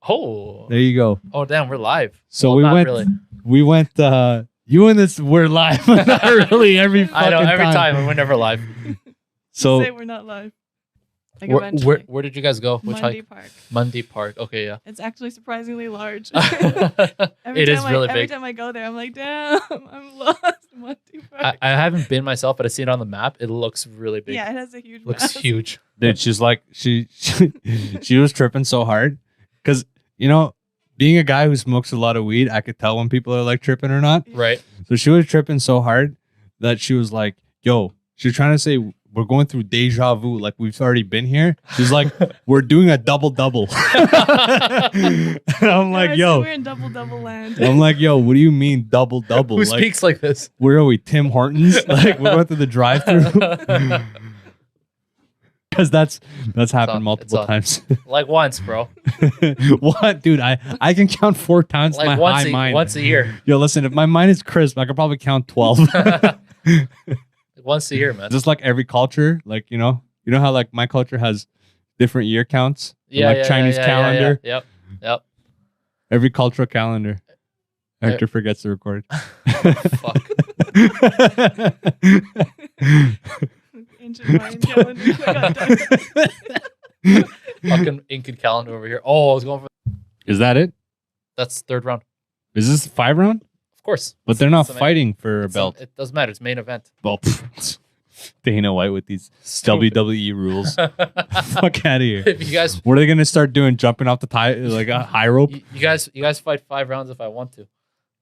Oh. There you go. Oh, damn, we're live. So Well, we went, you and this, we're live. Not really every fucking I know, every time. We're never live. So say we're not live. Like where did you guys go? Which Mundy hike? Park. Mundy Park. Okay, yeah. It's actually surprisingly large. It is really Every big. time I go there, I'm like, damn, I'm lost. Mundy Park. I haven't been myself, but I see it on the map. It looks really big. Yeah, it has a huge Looks mass. huge. dude, she's like, she was tripping so hard. Because, you know, being a guy who smokes a lot of weed, I could tell when people are like tripping or not. Right. So she was tripping so hard that she was like, yo, she was trying to say, we're going through deja vu. Like, we've already been here. She's like, we're doing a double-double. I'm like, yo. We're in double land. I'm like, yo, what do you mean double-double? Who Like, speaks like this? where are we? Tim Hortons? Like, we're going through the drive-thru? Because that's happened on, multiple times. Like once, bro. What? Dude, I can count 4 times Like my high mind. once a year. Yo, listen, if my mind is crisp, I could probably count 12. Once a year, man. Just like every culture, like, you know how like my culture has different year counts? Yeah, like Chinese calendar. Yeah. Yep. Every cultural calendar. Hector forgets to record. Fuck. Ancient Mayan calendar. Fucking Incan calendar over here. Oh, I was going for. Is that it? That's third round. Is this 5 round? Of course. But they're not It's the main- fighting for a it's belt. It doesn't matter. It's main event. Well, Dana White with these WWE rules. Fuck out of here. If you guys, What are they gonna start doing? Jumping off the tie like a high rope? you guys fight 5 rounds if I want to. If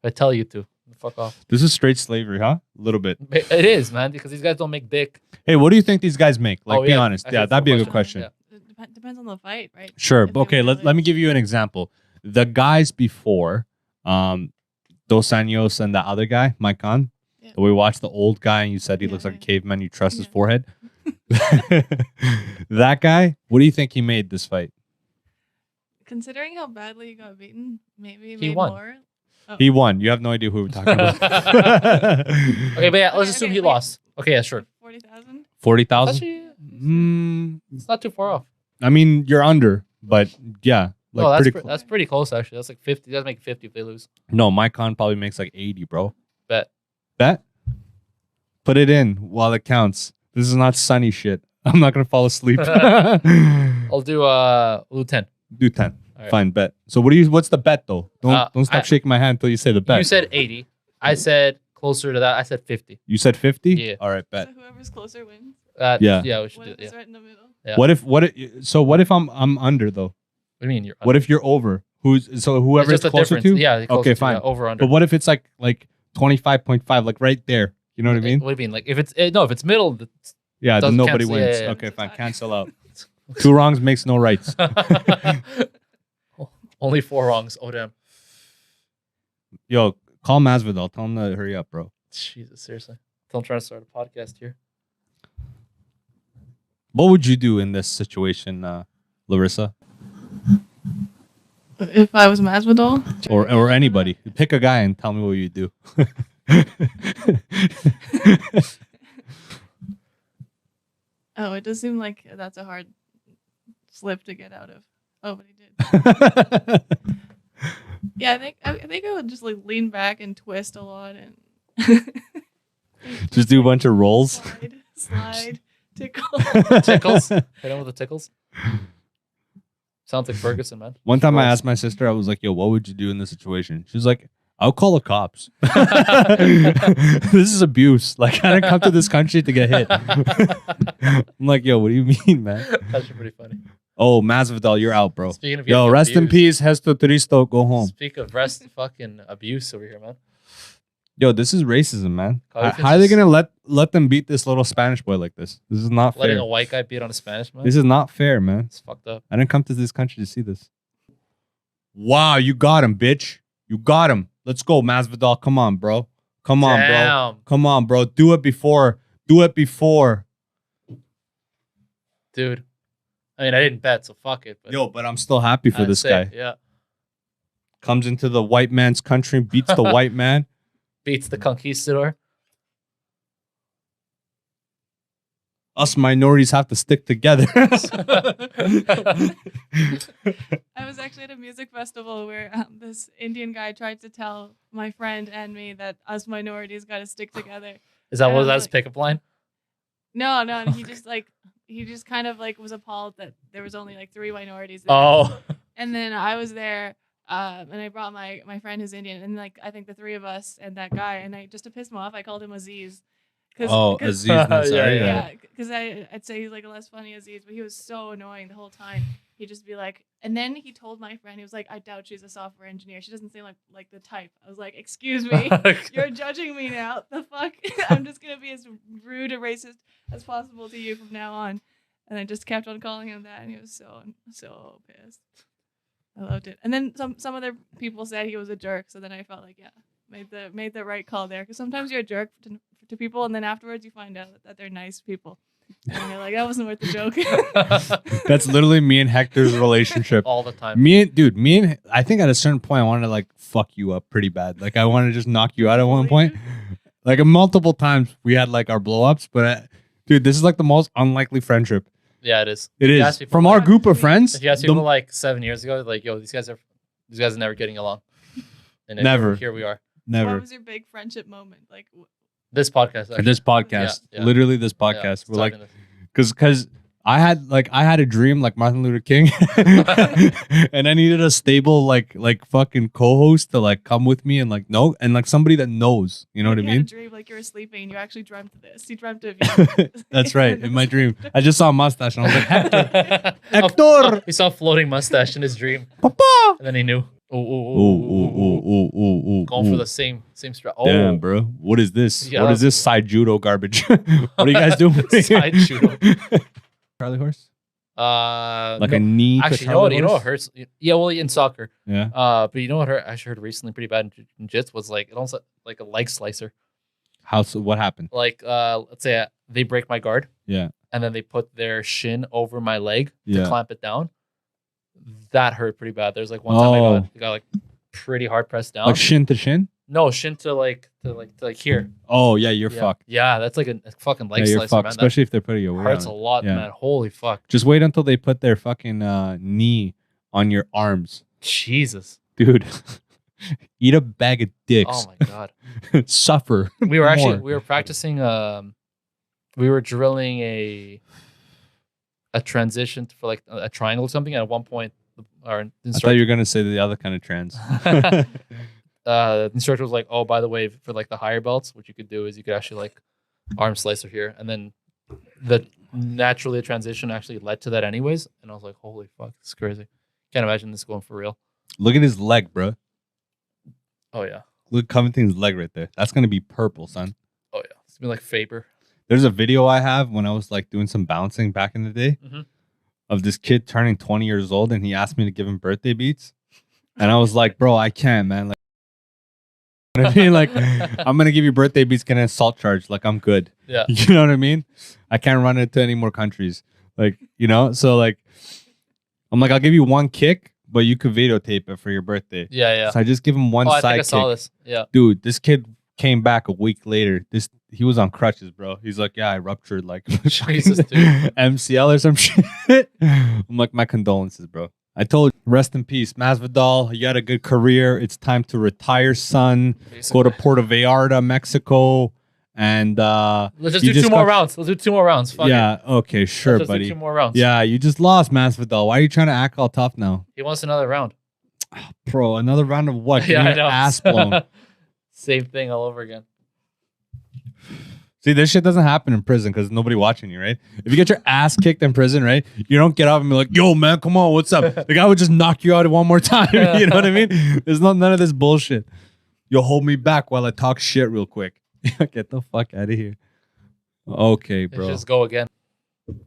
I tell you to. Fuck off. This is straight slavery, huh? A little bit. It is, man, because these guys don't make dick. Hey, what do you think these guys make? Like, Oh, be yeah, honest. I Yeah, think that'd be a it's good a question. question. It depends on the fight, right? Sure. If they Okay, really- let me give you an example. The guys before, Dos Anjos and the other guy, Mike Khan. Yeah. We watched the old guy and you said he Yeah, looks like a yeah. caveman. You trust his Yeah. forehead. That guy, what do you think he made this fight? Considering how badly he got beaten, maybe He made won. more. Oh. He won. You have no idea who we're talking about. Okay, but yeah, let's Okay, assume okay, he wait. lost. Okay, yeah, sure. 40,000. 40,000? Actually, it's not too far off. I mean, you're under, but yeah. Like No, pretty that's pretty close, actually. That's like 50. That's make 50 if they lose. No, Mike Khan probably makes like 80, bro. Bet. Bet? Put it in while it counts. This is not sunny shit. I'm not going to fall asleep. I'll do 10. Do 10. All right. Fine, bet. So what's the bet though? Don't stop shaking my hand until you say the bet. You said 80. I said closer to that. I said 50. You said 50? Yeah. All right, bet. So whoever's closer wins. Yeah. Yeah, we should What do if it. it's Yeah. right in the middle? Yeah. What if I'm under though? What do you mean you're What if you're over? Whoever it's is just a closer difference. to? Yeah, closer Okay, to, fine. yeah, over under. But what if it's like 25.5, like right there? You know what I mean? What do you mean? Like if it's middle, Yeah, then doesn't nobody cancel. wins. Yeah, yeah. Okay, fine. Cancel out. 2 wrongs makes no rights. only 4 wrongs. Oh damn. Yo, call Masvidal. Tell him to hurry up, bro. Jesus, seriously. I'm trying to start a podcast here. What would you do in this situation, Larissa? If I was Masvidal? Or anybody? Pick a guy and tell me what you do. Oh, it does seem like that's a hard slip to get out of. Oh, but he did. Yeah, I think I would just like lean back and twist a lot and Just do a bunch of rolls. slide, tickle. Tickles. Hit him with the tickles. Sounds like Ferguson, man. One time I Rolls. asked my sister, I was like, yo, what would you do in this situation? She was like, I'll call the cops. This is abuse. Like, I didn't come to this country to get hit. I'm like, yo, what do you mean, man? That's pretty funny. Oh, Masvidal, you're out, bro. Speaking of Yo, getting rest in abused, peace. Hesto Tristo, go home. Speak of rest fucking abuse over here, man. Yo, this is racism, man. Covington's How are they just- going to let them beat this little Spanish boy like this? This is not Letting fair. a white guy beat on a Spanish man. This is not fair, man. It's fucked up. I didn't come to this country to see this. Wow, you got him, bitch. You got him. Let's go, Masvidal. Come on, bro. Come on, bro. Damn. Come on, bro. Do it before. Do it before. Dude. I mean, I didn't bet, so fuck it. But Yo, but I'm still happy for I'd this say, guy. Yeah. Comes into the white man's country, beats the white man. Beats the conquistador. us minorities have to stick together. I was actually at a music festival where this Indian guy tried to tell my friend and me that us minorities got to stick together. Is that And what I'm that's like, pickup line? No, and he just kind of like was appalled that there was only like 3 minorities there. Oh, And then I was there, and I brought my friend who's Indian, and like I think the 3 of us and that guy, and I just to piss him off, I called him Aziz. Aziz, that's Yeah, right. Yeah, because I'd say he's like a less funny Aziz, but he was so annoying the whole time. He'd just be like, and then he told my friend, he was like, I doubt she's a software engineer. She doesn't seem like the type. I was like, excuse me, you're judging me now. The fuck? I'm just gonna be as rude and racist as possible to you from now on. And I just kept on calling him that, and he was so pissed. I loved it. And then some other people said he was a jerk, so then I felt like made the right call there. Because sometimes you're a jerk to people, and then afterwards you find out that they're nice people, and you're like, that wasn't worth the joke. That's literally me and Hector's relationship. all the time. I think at a certain point I wanted to like fuck you up pretty bad. Like I wanted to just knock you out at one point. Like multiple times we had like our blow ups, but dude, this is like the most unlikely friendship. Yeah, it is. It is from our group of friends. If you ask people like 7 years ago, like, yo, these guys are never getting along. And Never. Here we are. Never. What was your big friendship moment? Like, This podcast. For Actually. this podcast, Yeah. literally this podcast. Yeah, We're like, because I had a dream like Martin Luther King, and I needed a stable like fucking co-host to like come with me and like know and like somebody that knows. You know what I you had mean? a dream like you were sleeping, and you actually dreamt of this. You dreamt of you. That's right. In my dream, I just saw a mustache and I was like, Hector, Oh, Hector, he saw a floating mustache in his dream, Papa. and then he knew. Ooh. Going for the same strap. Oh, Damn, bro. What is this? Yeah, what is this side judo garbage? What are you guys doing? Side judo. Charlie horse? Like a knee? Actually, you know what hurts? Yeah, well, in soccer. Yeah. But you know what hurt? I actually heard recently pretty bad in jiu-jitsu was like it almost like a leg slicer. How so? What happened? Like let's say they break my guard. Yeah. And then they put their shin over my leg Yeah. to clamp it down. That hurt pretty bad. There's like one time I got like pretty hard pressed down. Like shin to shin? No, shin to like here. Oh yeah, you're fucked. Yeah, that's like a fucking leg Yeah, you're slicer, fucked. man. Especially if they're putting your weight That hurts on a it. lot, Yeah. man. Holy fuck. Just wait until they put their fucking knee on your arms, Jesus. dude. Eat a bag of dicks. Oh my god. Suffer. We were actually more. we were practicing we were drilling a transition for like a triangle or something, and at one point our I thought instructor you were gonna say the other kind of trans. the instructor was like, oh, by the way, for like the higher belts, what you could do is you could actually like arm slicer here, and then the transition actually led to that anyways, and I was like, holy fuck, this is crazy. Can't imagine this going for real. Look at his leg, bro. Oh yeah. Look at Covington's leg right there. That's gonna be purple, son. Oh yeah. It's been like Faber. There's a video I have when I was like doing some bouncing back in the day of this kid turning 20 years old, and he asked me to give him birthday beats, and I was like, bro, I can't, man. Like, you know what I mean? Like, I'm gonna give you birthday beats, get an assault charge. Like, I'm good. Yeah. You know what I mean? I can't run it to any more countries. Like, you know, so like, I'm like, I'll give you one kick, but you could videotape it for your birthday. Yeah. So I just give him one I side think I kick. saw this. Yeah. Dude, this kid came back a week later. He was on crutches, bro. He's like, yeah, I ruptured like Jesus, dude. MCL or some shit. I'm like, my condolences, bro. I told you, rest in peace, Masvidal. You had a good career. It's time to retire, son. Go to Puerto Vallarta, Mexico, and let's just do two more rounds. Let's do 2 more rounds. Fuck yeah, it. okay, sure, Let's just buddy. do 2 more rounds. Yeah, you just lost, Masvidal. Why are you trying to act all tough now, He wants another round. bro? Another round of what? Yeah, Getting I know. your ass blown. Same thing all over again. See, this shit doesn't happen in prison because nobody watching you, right? If you get your ass kicked in prison, right, you don't get up and be like, yo, man, come on, what's up? The guy would just knock you out one more time. You know what I mean? There's none of this bullshit. You'll hold me back while I talk shit real quick. Get the fuck out of here. Okay, Let's bro. just go again.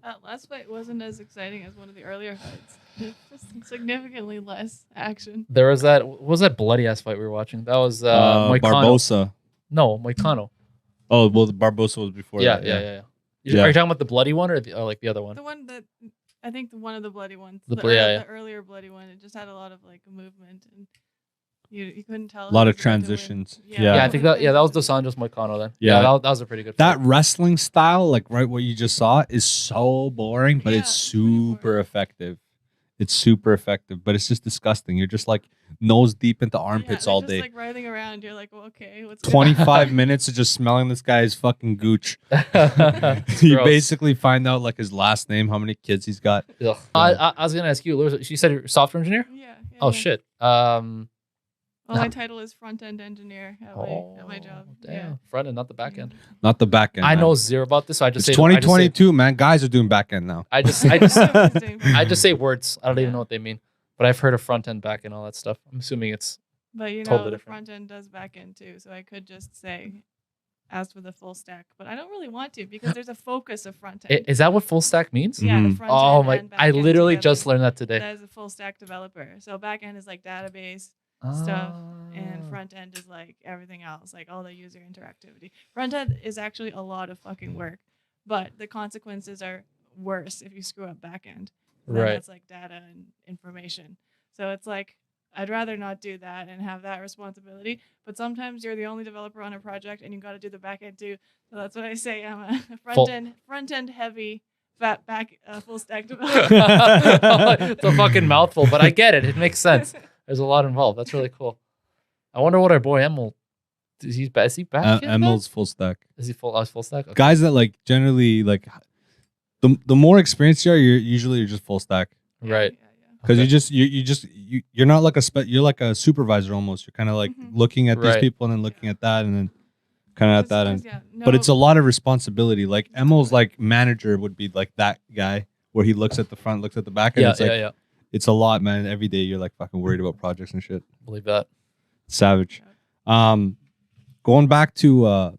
That last fight wasn't as exciting as one of the earlier fights. Just significantly less action. There was that. What was that bloody ass fight we were watching? That was Moicano. Barbosa. No, Moicano. Oh, well, the Barbosa was before that. Yeah. Yeah. Are you talking about the bloody one or like the other one? The one that I think one of the bloody ones. The The, blo- yeah, yeah. the earlier bloody one. It just had a lot of like movement and You couldn't tell. A lot of who was about to win. transitions. Yeah, Yeah. I think that was Dos Anjos Moicano then. Yeah. That was a pretty good That fight. wrestling style, like right what you just saw, is so boring, but Yeah, it's it's pretty boring. super effective. It's super effective, but it's just disgusting. You're just like nose deep into armpits all just, day. like writhing around. You're like, well, okay, what's 25 minutes of just smelling this guy's fucking gooch. It's You gross. basically find out like his last name, how many kids he's got. Ugh. I was gonna ask you, Lewis, you said you're a software engineer? Yeah. Oh yeah. shit. Well, my title is front-end engineer at my job. Damn. Yeah. Front end, not the back end. Not the back end. I man. know zero about this, so I It's just say 2022, man. Guys are doing back end now. I just I just say words. I don't even know what they mean. But I've heard of front end, back end, all that stuff. I'm assuming it's But you know, Totally the different. front end does back end too. So I could just say, as for the full stack, but I don't really want to because there's a focus of front end. is that what full stack means? Yeah, the Mhm. front Oh end my! and back I end literally together. just learned that today. That is a full stack developer. So back end is like database stuff, and front end is like everything else, like all the user interactivity. Front end is actually a lot of fucking work, but the consequences are worse if you screw up back end. And then Right. It's like data and information. So it's like I'd rather not do that and have that responsibility. But sometimes you're the only developer on a project and you got to do the back end too. So that's what I say. I'm a front end heavy, fat back full stack developer. It's a fucking mouthful, but I get it. It makes sense. There's a lot involved. That's really cool. I wonder what our boy Emil is. He back? Emil's full stack. Is he full? Full stack. Okay. Guys that like generally like the more experienced you are, you're just full stack. Right. Yeah. Because Okay. you're not like you're like a supervisor almost. You're kind of like Mhm. looking at these Right. people and then looking at that and then kind of at that end. Yeah, But it's a no- lot of responsibility. Like Emil's like manager would be like that guy where he looks at the front, looks at the back, and Yeah, it's like yeah. it's a lot, man. Every day you're like fucking worried about projects and shit. Believe that. Savage. Going back to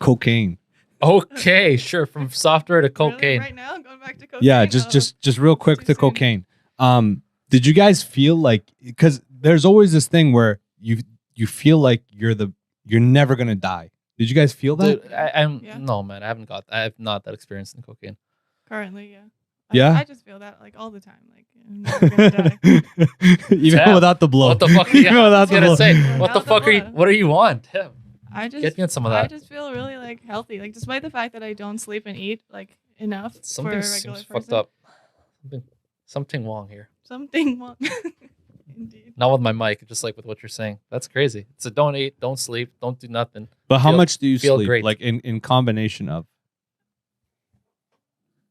cocaine. Okay, sure. From software to Really? cocaine. Right now, going back to cocaine. Yeah, Oh, just real quick too to soon. cocaine. Did you guys feel like because there's always this thing where you feel like you're never gonna die. Did you guys feel that? Dude, I'm Yeah. no man. I have not that experience in cocaine. currently, yeah. Yeah? I just feel that like all the time. Like I'm never gonna die. Even Damn. without the blow. What the fuck? Even Yeah, I without was the gonna blow. say, what the Without the fuck are you? blood. What are you on? Damn. I just Get me on some of I that. just feel really like healthy. Like despite the fact that I don't sleep and eat like enough for Something a seems regular fucked person. up. Something wrong here. Something wrong. Indeed. Not with my mic, just like with what you're saying. That's crazy. So don't eat, don't sleep, don't do nothing. But how Feel- much do you feel sleep? great. Like in combination of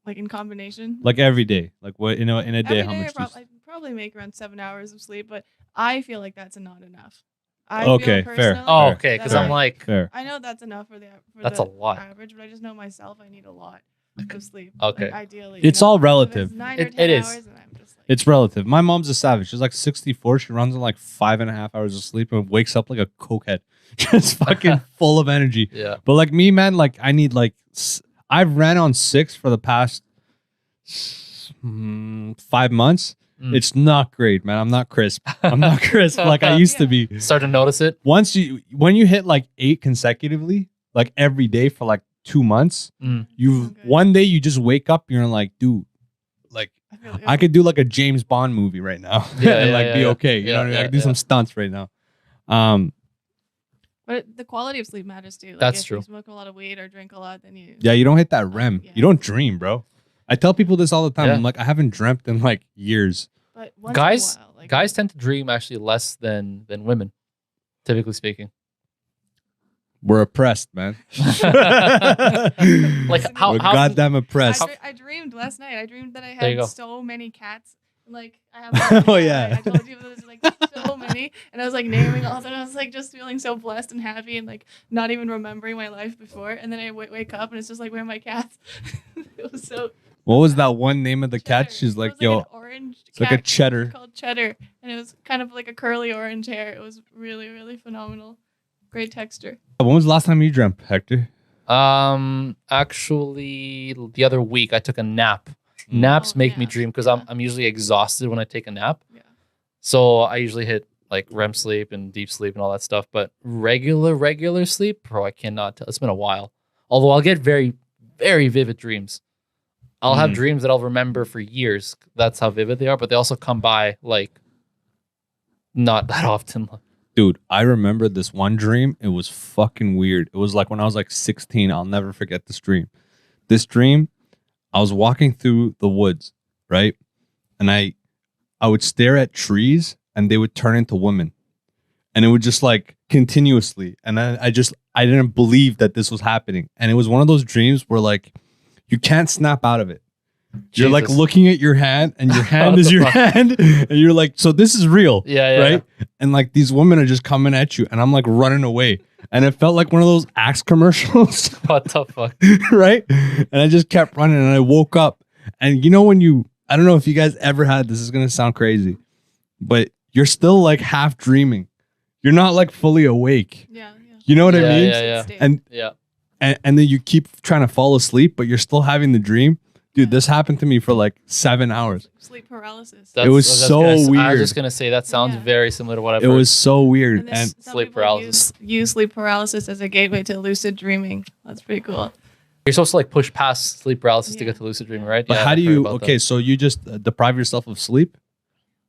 Like in combination. like every day? Like what in a day? Every How day much? I probably make around 7 hours of sleep, but I feel like that's not enough. Okay, fair. personally Oh, Fair. okay. Because that I'm I- like, Fair. I know that's enough for That's the a lot. average, but I just know myself I need a lot of sleep. Okay. Like, ideally. It's all relative. 9 It- or 10 it is. hours and I'm just like, It's relative. My mom's a savage. She's like 64. She runs on like 5.5 hours of sleep and wakes up like a cokehead, just fucking full of energy. yeah. But like me, man, like I need like I've ran on 6 for the past 5 months. Mm. It's not great, man. I'm not crisp. I'm not crisp like I used to be. Start to notice it. When you hit like 8 consecutively, like every day for like 2 months, Mm. you Okay. one day you just wake up, you're like, dude, like I feel like I could do like a James Bond movie right now Yeah, and yeah, like yeah, be yeah. okay. You know Yeah, what I mean? I yeah, could do yeah. some stunts right now. But the quality of sleep matters too. Like That's if true. you smoke a lot of weed or drink a lot, then you Yeah, you don't hit that REM. Yeah. You don't dream, bro. I tell people this all the time. Yeah. I'm like, I haven't dreamt in like years. But once Guys- in a while, like, Guys tend to dream actually less than women, typically speaking. We're oppressed, man. Like how We're how goddamn oppressed. I dreamed last night. I dreamed that I There you go. had so many cats. Like I have. Oh, yeah. I told you there's like so many, and I was like naming all of them. I was like just feeling so blessed and happy, and like not even remembering my life before. And then I wake up, and it's just like, where are my cats? It was so. What was that one name of the cat? Cheddar. She's It like, was yo, an orange. it's like a cat cheddar. called Cheddar, and it was kind of like a curly orange hair. It was really, really phenomenal. Great texture. When was the last time you dreamt, Hector? Actually, the other week I took a nap. Naps Oh, make me naps, dream because yeah. I'm usually exhausted when I take a nap. Yeah. So I usually hit like REM sleep and deep sleep and all that stuff. But regular sleep, bro, I cannot tell. It's been a while. Although I'll get very, very vivid dreams. I'll have Mhm. dreams that I'll remember for years. That's how vivid they are. But they also come by like not that often. Dude, I remember this one dream. It was fucking weird. It was like when I was like 16. I'll never forget this dream. This dream, I was walking through the woods, right? And I would stare at trees and they would turn into women. And it would just like continuously. And then I didn't believe that this was happening. And it was one of those dreams where like you can't snap out of it. You're like looking at your hand and your hand is your hand. And you're like, so this is real. Yeah. Right. And like these women are just coming at you and I'm like running away. And it felt like one of those Axe commercials. What the fuck? Right. And I just kept running and I woke up. And you know, I don't know if you guys ever had, this is going to sound crazy, but you're still like half dreaming. You're not like fully awake. Yeah. You know what I mean? Yeah. And then you keep trying to fall asleep, but you're still having the dream. Dude, this happened to me for like 7 hours. Sleep paralysis. It was so weird. I was just gonna say that sounds very similar to what I've heard. It was so weird. And sleep paralysis. Use sleep paralysis as a gateway to lucid dreaming. That's pretty cool. You're supposed to like push past sleep paralysis to get to lucid dreaming, right? But how do you? Okay, so you just deprive yourself of sleep?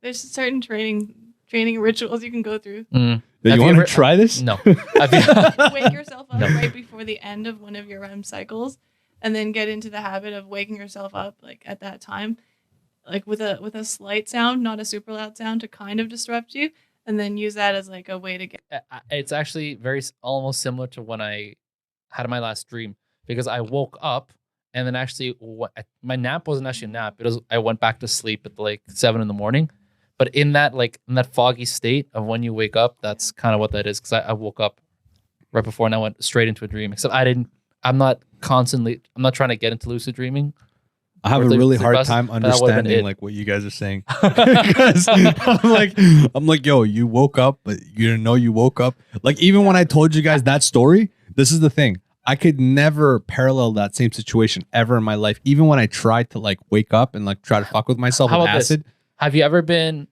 There's certain training rituals you can go through. Do you want to try this? No. Wake yourself up right before the end of one of your REM cycles, and then get into the habit of waking yourself up like at that time, like with a slight sound, not a super loud sound, to kind of disrupt you, and then use that as like a way to get. It's actually almost similar to when I had my last dream, because I woke up and then actually my nap wasn't actually a nap. I went back to sleep at like 7 a.m. But in that foggy state of when you wake up, that's kind of what that is. Because I woke up right before and I went straight into a dream. Except I'm not trying to get into lucid dreaming. I have a really hard time understanding like what you guys are saying. Because I'm like, yo, you woke up, but you didn't know you woke up. Like even when I told you guys that story, this is the thing. I could never parallel that same situation ever in my life. Even when I tried to like wake up and like try to fuck with myself with acid. This? Have you ever been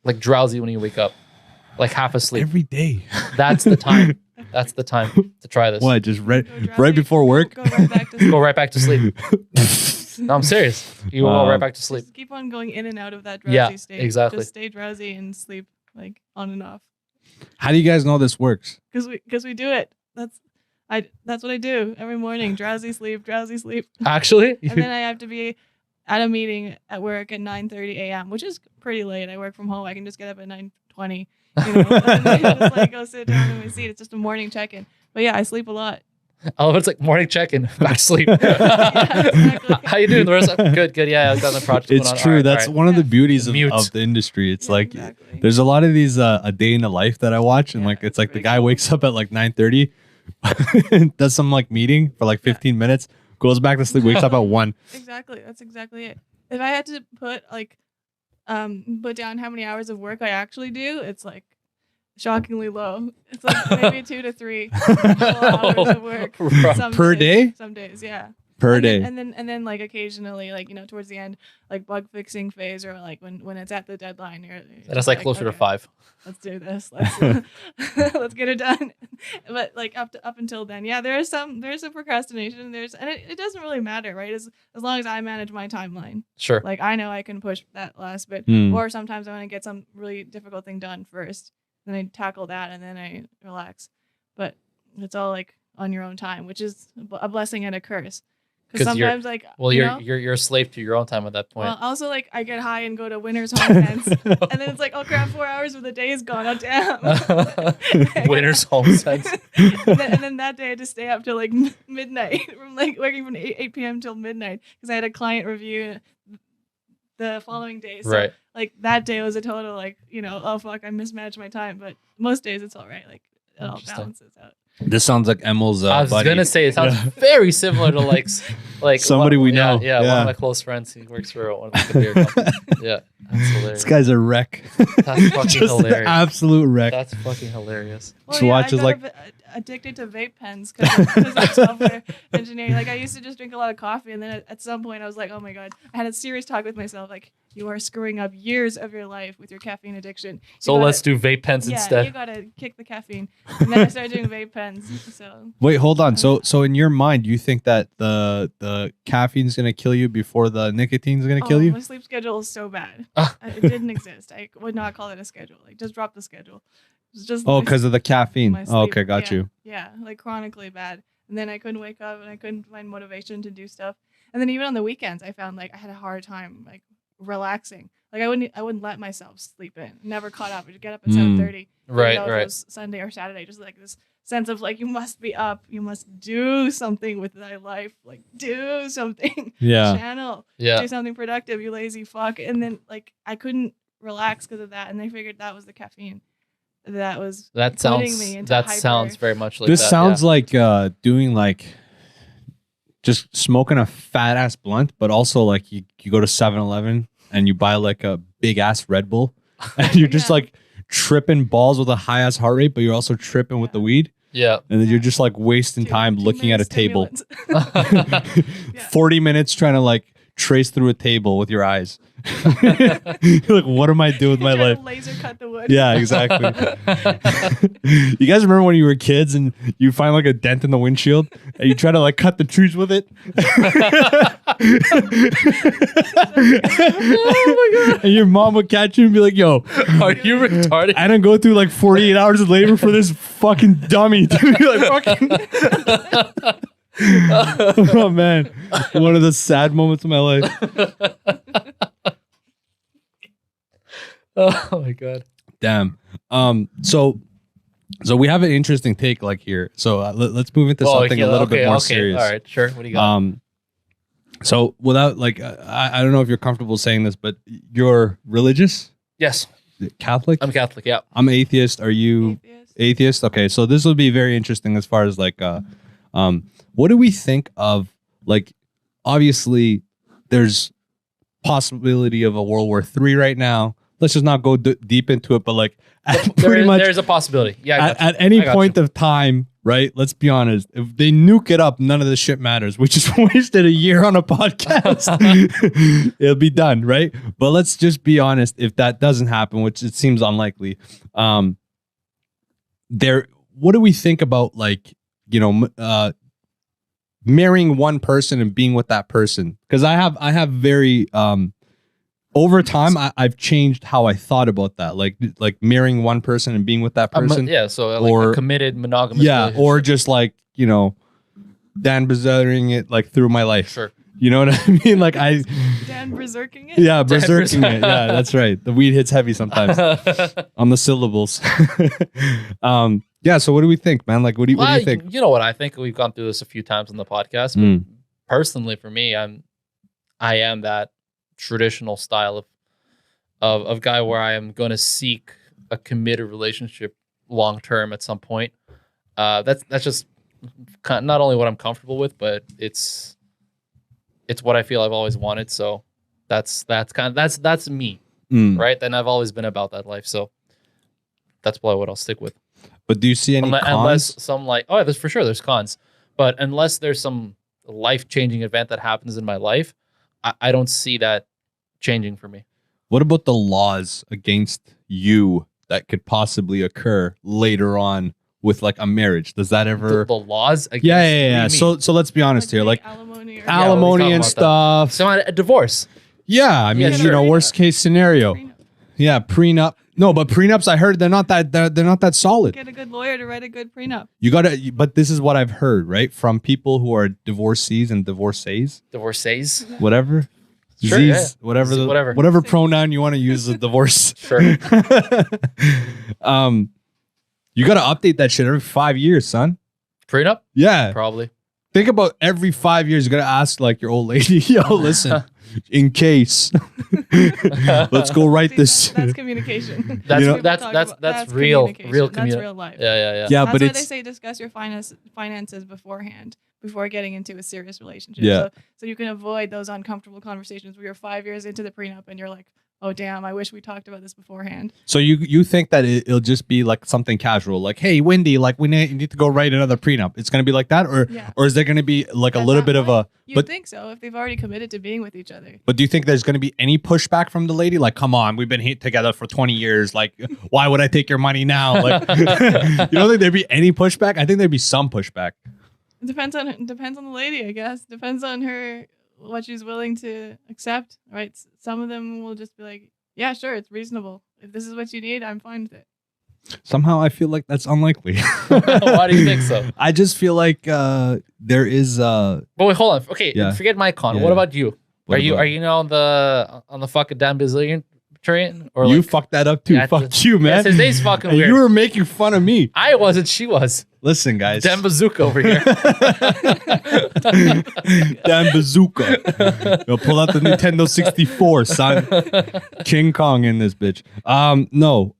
like drowsy when you wake up? Like half asleep? Every day. That's the time. That's the time to try this. What? Just right before work? Go right back to sleep. Go right back to sleep. No, I'm serious. You will go right back to sleep. Just keep on going in and out of that drowsy state. Exactly. Just stay drowsy and sleep like on and off. How do you guys know this works? Because we do it. That's what I do every morning. Drowsy sleep. Actually? And then I have to be at a meeting at work at 9:30 a.m., which is pretty late. I work from home. I can just get up at 9:20. You know, and then just like go sit down in my seat. It's just a morning check-in. But yeah, I sleep a lot. I love it's like morning check-in, back to sleep. Yeah, exactly. How you doing? The rest good. Yeah, I've got the project. It's true. Right, that's one of the beauties of the industry. It's like there's a lot of these a day in the life that I watch, and like it's like the guy wakes up at like 9:30, does some like meeting for like 15 minutes, goes back to sleep, wakes up at 1. Exactly. That's exactly it. If I had to put down how many hours of work I actually do, it's like shockingly low. It's like maybe 2 to 3 hours of work per day. Some days, yeah. Per day. And then like occasionally, like, you know, towards the end, like bug fixing phase, or like when it's at the deadline, you're that's like closer to 5. Let's do this. Let's get it done. But like up until then, yeah, there's a procrastination. And it doesn't really matter, right? As long as I manage my timeline. Sure. Like I know I can push that last bit, or sometimes I want to get some really difficult thing done first, then I tackle that, and then I relax. But it's all like on your own time, which is a blessing and a curse. Because sometimes, like, you're a slave to your own time at that point. Well, also, like, I get high and go to Winter's Home Sense, and then it's like, oh crap, 4 hours of the day is gone. Oh damn. Winter's Home Sense. and then that day I had to stay up till like midnight, from like working from 8 p.m. till midnight, because I had a client review the following day. So, right. Like that day was a total like, you know, oh fuck, I mismanaged my time. But most days it's all right. Like it all balances out. This sounds like Emil's I was buddy. gonna say it sounds very similar to like somebody we know. Yeah, one of my close friends. He works for one of the computer companies. Yeah, that's hilarious. This guy's a wreck. That's fucking Just hilarious. An absolute wreck. That's fucking hilarious. Well, To watch is like addicted to vape pens because of software engineering. Like I used to just drink a lot of coffee, and then at some point I was like, oh my god, I had a serious talk with myself, like you are screwing up years of your life with your caffeine addiction. So let's do vape pens instead. You gotta kick the caffeine. And then I started doing vape pens. So wait, hold on. So in your mind, you think that the caffeine's gonna kill you before the nicotine's gonna kill you? My sleep schedule is so bad. It didn't exist. I would not call it a schedule. Like just drop the schedule. It was just because of the caffeine. my Oh, sleep. okay, got you. Yeah, like chronically bad. And then I couldn't wake up and I couldn't find motivation to do stuff. And then even on the weekends, I found like I had a hard time like relaxing. Like I wouldn't let myself sleep in. Never caught up. I'd get up at 7:30. Right, If it right. was Sunday or Saturday, just like this sense of like you must be up. You must do something with thy life. Like do something. Yeah. Channel. Yeah. Do something productive. You lazy fuck. And then like I couldn't relax because of that. And I figured that was the caffeine. That was That putting sounds me into that hyper- sounds very much like This that, sounds like doing like just smoking a fat ass blunt, but also like you go to 7-Eleven and you buy like a big ass Red Bull and you're just Yeah. like tripping balls with a high ass heart rate, but you're also tripping with the weed. Yeah. And then you're Yeah. just like wasting time Too looking many at a table. stimulants. Yeah. 40 minutes trying to like trace through a table with your eyes. You're like, what am I doing with my Trying life? to laser cut the wood. Yeah, exactly. You guys remember when you were kids and you find like a dent in the windshield and you try to like cut the trees with it? And your mom would catch you and be like, yo, Are you retarded? I didn't go through like 48 hours of labor for this fucking dummy. You're like, fucking. Oh man, one of the sad moments of my life. Oh my god. Damn. So we have an interesting take like here. So let's move into something a little bit more serious. All right, sure. What do you got? So without like I don't know if you're comfortable saying this, but you're religious, Yes, Catholic. I'm Catholic. Yeah. I'm atheist. Are you Atheist. atheist? Okay, so this will be very interesting as far as like what do we think of, like, obviously there's possibility of a World War III right now. Let's just not go deep into it, but like There's a possibility. Yeah. I got you. at any I got point you. of time, right? Let's be honest. If they nuke it up, none of this shit matters. We just wasted a year on a podcast. It'll be done, right? But let's just be honest. If that doesn't happen, which it seems unlikely, what do we think about, like, you know, marrying one person and being with that person? Because I have very over time I've changed how I thought about that, like marrying one person and being with that person. Yeah. So like or- a committed monogamous. Yeah, relationship. or just like, you know, Dan Berserking it like through my life. Sure. You know what I mean? Like Dan berserking it. yeah, Dan berserking it. Yeah, that's right. The weed hits heavy sometimes on the syllables. Yeah. So what do we think, man? Like, what do you think? You know what? I think we've gone through this a few times on the podcast. But Mm. personally, for me, I am that traditional style of guy where I am going to seek a committed relationship long term at some point. That's just not only what I'm comfortable with, but it's what I feel I've always wanted. So that's me, Mm. right? And I've always been about that life. So that's probably what I'll stick with. But do you see any cons? Unless some there's for sure there's cons, but unless there's some life-changing event that happens in my life, I don't see that changing for me. What about the laws against you that could possibly occur later on with like a marriage? Does that ever? The laws against Yeah. what do you mean? So let's be honest here, like alimony or Yeah, alimony we and talked about stuff. so a divorce. Yeah, I mean, Yeah, you sure. know, worst case scenario. prenup. Yeah, prenup. No, but prenups, I heard they're not that solid. Get a good lawyer to write a good prenup. You gotta, but this is what I've heard, right, from people who are divorcees and divorcees, Divorcees. whatever, Sure, Z's, yeah. whatever, Whatever. pronoun you want to use as a divorce. Sure. You gotta update that shit every 5 years, son. Prenup? Yeah, Probably. think about every 5 years. You gotta ask like your old lady, yo, listen, in case, let's go write See, this. That's communication. That's You know- People talk about- that's real communication. That's communi- real life. Yeah. Yeah, That's but why it's they say discuss your finances beforehand, before getting into a serious relationship. Yeah. So you can avoid those uncomfortable conversations where you're 5 years into the prenup and you're like, oh damn, I wish we talked about this beforehand. So you think that it'll just be like something casual, like, hey, Wendy, like we need to go write another prenup. It's gonna be like that, or is there gonna be like a At little that bit of a? point, You'd But think so if they've already committed to being with each other. but do you think there's gonna be any pushback from the lady? Like, come on, we've been together for 20 years. Like, why would I take your money now? Like, you don't think there'd be any pushback? I think there'd be some pushback. It depends on the lady, I guess. Depends on her, what she's willing to accept. Right? Some of them will just be like, yeah, sure, it's reasonable. If this is what you need, I'm fine with it. Somehow I feel like that's unlikely. Why do you think so? I just feel like there is. But wait, hold on. Okay, Yeah. forget my con. Yeah. What about you? What Are about- you now on the fucking damn bazillion train? Or You like, fucked that up too. Yeah, Fuck you, man. yes, his name's fucking And weird. you were making fun of me. I wasn't. She was. Listen, guys. Damn bazooka over here. Damn bazooka. Yo, pull out the Nintendo 64, son. King Kong in this bitch. No.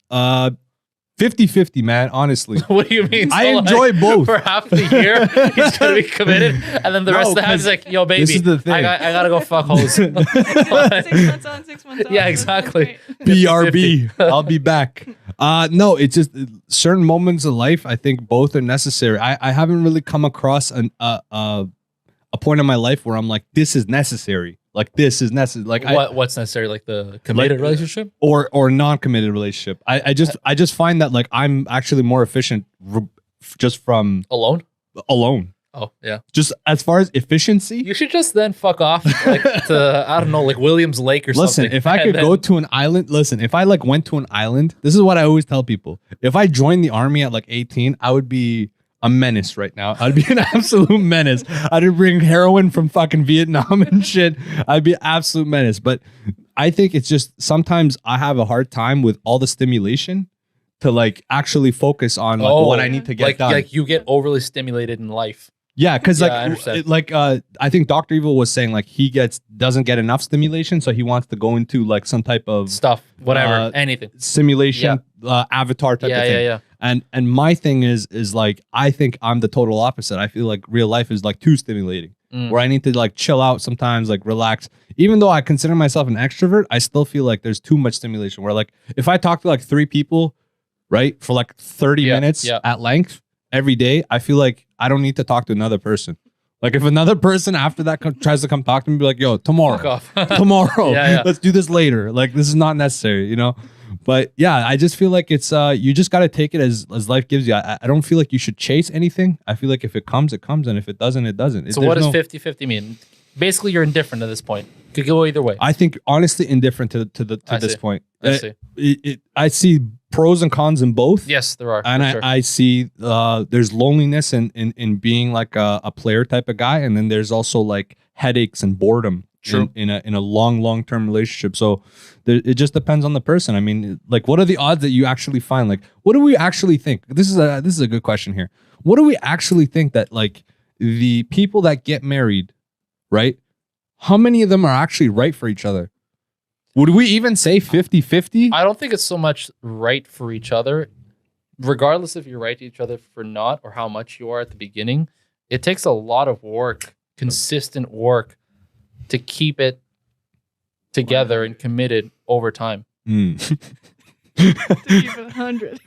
50-50, man, honestly. What do you mean? I So, enjoy both. For half the year, he's gonna be committed, and then the No, rest of the half is 'cause like, "Yo, baby, this is the thing. I gotta go fuck hoes." 6 months on, 6 months off. Yeah, That sounds exactly. great. BRB. I'll be back. No, it's just certain moments of life. I think both are necessary. I haven't really come across a point in my life where I'm like, this is necessary. Like this is necessary. Like What's necessary? Like the committed Like, relationship? or non-committed relationship. I just find that like I'm actually more efficient just from Alone? alone. Oh yeah. Just as far as efficiency. You should just then fuck off like to I don't know, like Williams Lake or Listen, something. if I could and go then- to an island, if I like went to an island, this is what I always tell people. If I joined the army at like 18, I would be a menace right now. I'd be an absolute menace. I'd bring heroin from fucking Vietnam and shit. I'd be an absolute menace. But I think it's just sometimes I have a hard time with all the stimulation to like actually focus on like what I need to get done. Like you get overly stimulated in life. Yeah, because Yeah, I understand. I think Dr. Evil was saying like he doesn't get enough stimulation, so he wants to go into like some type of Stuff, whatever, anything. simulation avatar type of thing. Yeah. And my thing is like I think I'm the total opposite. I feel like real life is like too stimulating, where I need to like chill out sometimes, like relax. Even though I consider myself an extrovert, I still feel like there's too much stimulation. Where like if I talk to like 3 people, right, for like 30 minutes at length every day, I feel like I don't need to talk to another person. Like if another person after that tries to come talk to me, be like, yo, tomorrow, Fuck off. tomorrow, Yeah. let's do this later. Like this is not necessary, you know? But yeah, I just feel like it's, you just got to take it as life gives you. I don't feel like you should chase anything. I feel like if it comes, it comes. And if it doesn't, it doesn't. So what does 50-50 mean? Basically, you're indifferent at this point. Could go either way. I think honestly indifferent to this see. point. I see. I see pros and cons in both. Yes, there are. And for sure. I see there's loneliness in being like a player type of guy, and then there's also like headaches and boredom in a long-term relationship. So it just depends on the person. I mean, like, what are the odds that you actually find? Like, what do we actually think? This is a good question here. What do we actually think that like the people that get married, right? How many of them are actually right for each other? Would we even say 50-50? I don't think it's so much right for each other. Regardless if you're right to each other for not or how much you are at the beginning, it takes a lot of work, consistent work, to keep it together and committed over time. Mm. To keep it 100.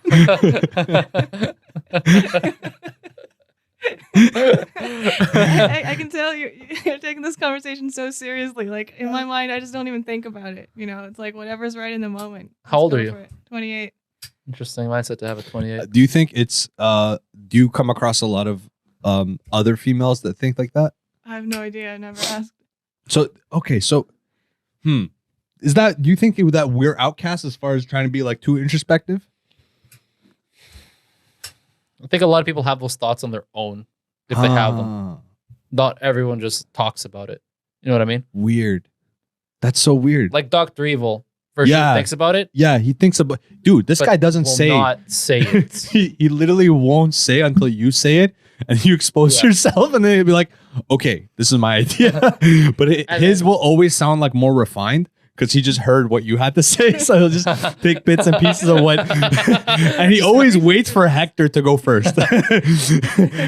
I can tell you're taking this conversation so seriously. Like in my mind, I just don't even think about it. You know, it's like whatever's right in the moment. How old Let's are go you? for it. 28. Interesting mindset to have at 28. Do you think it's do you come across a lot of other females that think like that? I have no idea. I never asked. So okay, so is that, do you think that we're outcasts as far as trying to be like too introspective? I think a lot of people have those thoughts on their own if they have them. Ah, Not everyone just talks about it. You know what I mean? weird. That's so weird. Like Dr. Evil for Yeah. sure thinks about it. Yeah, he thinks about, dude, this but guy doesn't will say not say it. he literally won't say until you say it and you expose Yeah. yourself, and then he'll be like, okay, this is my idea. But And his then- will always sound like more refined because he just heard what you had to say. So he'll just take bits and pieces of what. And he always waits for Hector to go first.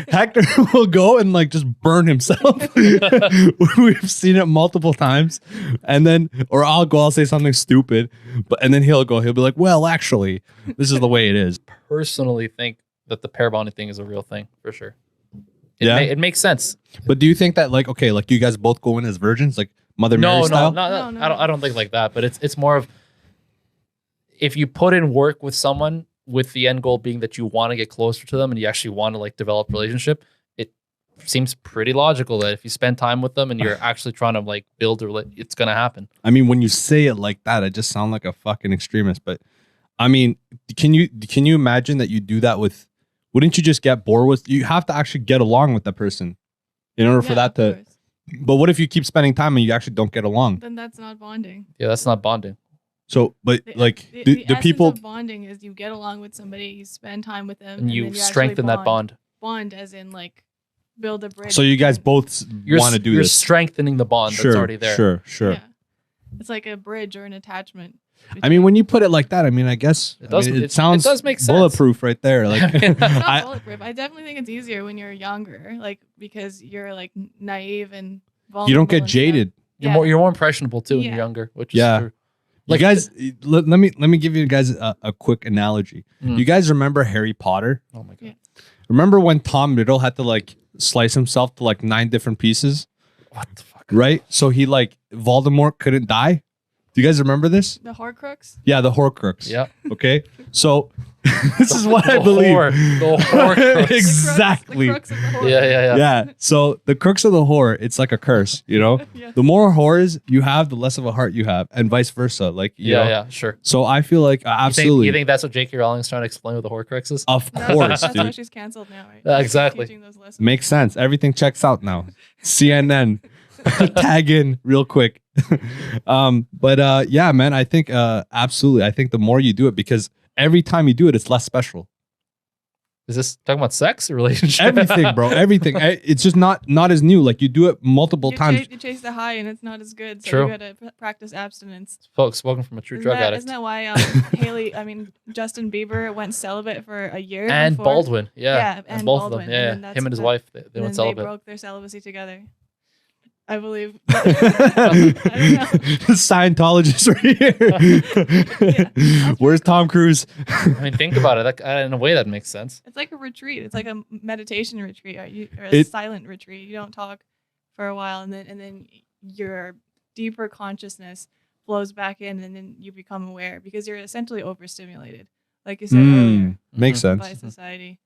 Hector will go and like just burn himself. We've seen it multiple times. And then, or I'll say something stupid, and then he'll be like, well, actually, this is the way it is. Personally think that the pair bonding thing is a real thing for sure. It makes sense. But do you think that like, okay, like you guys both go in as virgins, like Mother Mary No, style? No. I don't think like that. But it's more of, if you put in work with someone with the end goal being that you want to get closer to them and you actually want to like develop a relationship, it seems pretty logical that if you spend time with them and you're actually trying to like build a relationship, it's gonna happen. I mean, when you say it like that, I just sound like a fucking extremist. But I mean, can you imagine that you do that with? Wouldn't you just get bored with? You have to actually get along with that person in order for that to. Course. But what if you keep spending time and you actually don't get along? Then that's not bonding. Yeah, that's not bonding. So, but like, the the people of bonding is you get along with somebody, you spend time with them, And you then strengthen actually that bond. Bond as in like build a bridge. So you guys both want to do You're this. strengthening the bond that's already there. Sure. Yeah. It's like a bridge or an attachment. I mean, when you put it like that, I mean, I guess It does- it sounds it does make sense. bulletproof right there. Like, It's not I, bulletproof. I definitely think it's easier when you're younger, like because you're like naive and vulnerable. you don't get and stuff. jaded. You're Yeah. more impressionable too when you're Yeah. younger, which is Yeah. true. Like, you guys, let me give you guys a quick analogy. Mm. You guys remember Harry Potter? Oh my god. Yeah. Remember when Tom Riddle had to like slice himself to like 9 different pieces, What the fuck? right? So he like Voldemort couldn't die. Do you guys remember this? The Horcrux. Yeah, the Horcrux. Yeah. Okay. So this is what I The believe. The Horcrux. Exactly. The crux of the Horcrux. Yeah. Yeah. So the crux of the whore, it's like a curse, you know? Yeah. The more whores you have, the less of a heart you have, and vice versa. Like, you know? Yeah, sure. So I feel like absolutely. You think that's what J.K. Rowling's trying to explain with the Horcrux is? Of No, course, that's why dude. she's canceled now, right? Exactly. Teaching those lessons. Makes sense. Everything checks out now. CNN. Tag in real quick. But yeah, man, I think absolutely. I think the more you do it, because every time you do it, it's less special. Is this talking about sex or relationship? Everything, bro. Everything. It's just not as new. Like you do it multiple times. You chase the high and it's not as good. So True. you gotta practice abstinence. Folks, spoken from a true drug addict. Isn't that why Justin Bieber went celibate for a year? And before? Baldwin. Yeah. Yeah, and and both of Baldwin, them. and Yeah. then that's Him and his the- wife, they And went then celibate. they broke their celibacy together. I believe. I don't know. Scientologist right here. Where's Tom Cruise? I mean, think about it. In a way, that makes sense. It's like a retreat. It's like a meditation retreat, or a It- silent retreat. You don't talk for a while, and then your deeper consciousness flows back in, and then you become aware because you're essentially overstimulated, like you said earlier, Makes sense. by society.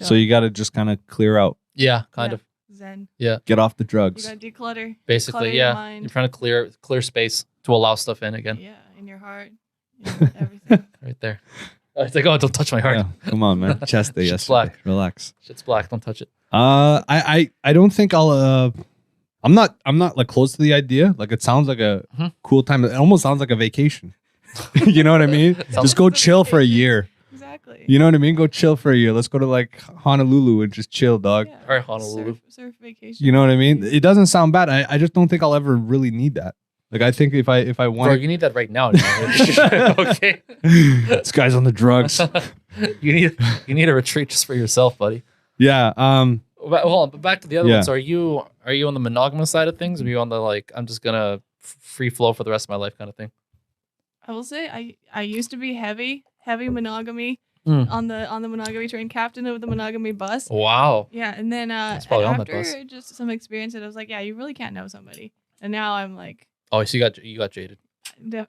So you got to just kind of clear out, Yeah, kind Yeah. of. Zen. get off the You drugs. gotta declutter. Basically, Clutter your yeah. mind. You're trying to clear space to allow stuff in again. Yeah, in your heart, everything. Right there. It's like, oh, don't touch my heart. Yeah, come on, man. Chest day Shit's yesterday. black. Relax. Shit's black. Don't touch it. I don't think I'll. I'm not like close to the idea. Like it sounds like a Mhm. cool time. It almost sounds like a vacation. You know what I mean? Just go chill for a year. Exactly. You know what I mean? Go chill for a year. Let's go to like Honolulu and just chill, dog. Yeah. Or Honolulu. Surf vacation. You know what I mean? It doesn't sound bad. I just don't think I'll ever really need that. Like I think if I Bro, want, you need that right now. Okay. this guy's on the drugs. you need a retreat just for yourself, buddy. Yeah. But hold on, but back to the other Yeah. one. So are you on the monogamous side of things, or are you on the like I'm just gonna free flow for the rest of my life kind of thing? I will say I used to be heavy monogamy Mm. on the monogamy train, captain of the monogamy bus. Wow. Yeah, and then That's probably on that after bus. just some experience, I was like, yeah, you really can't know somebody. And now I'm like, Oh, so you got jaded.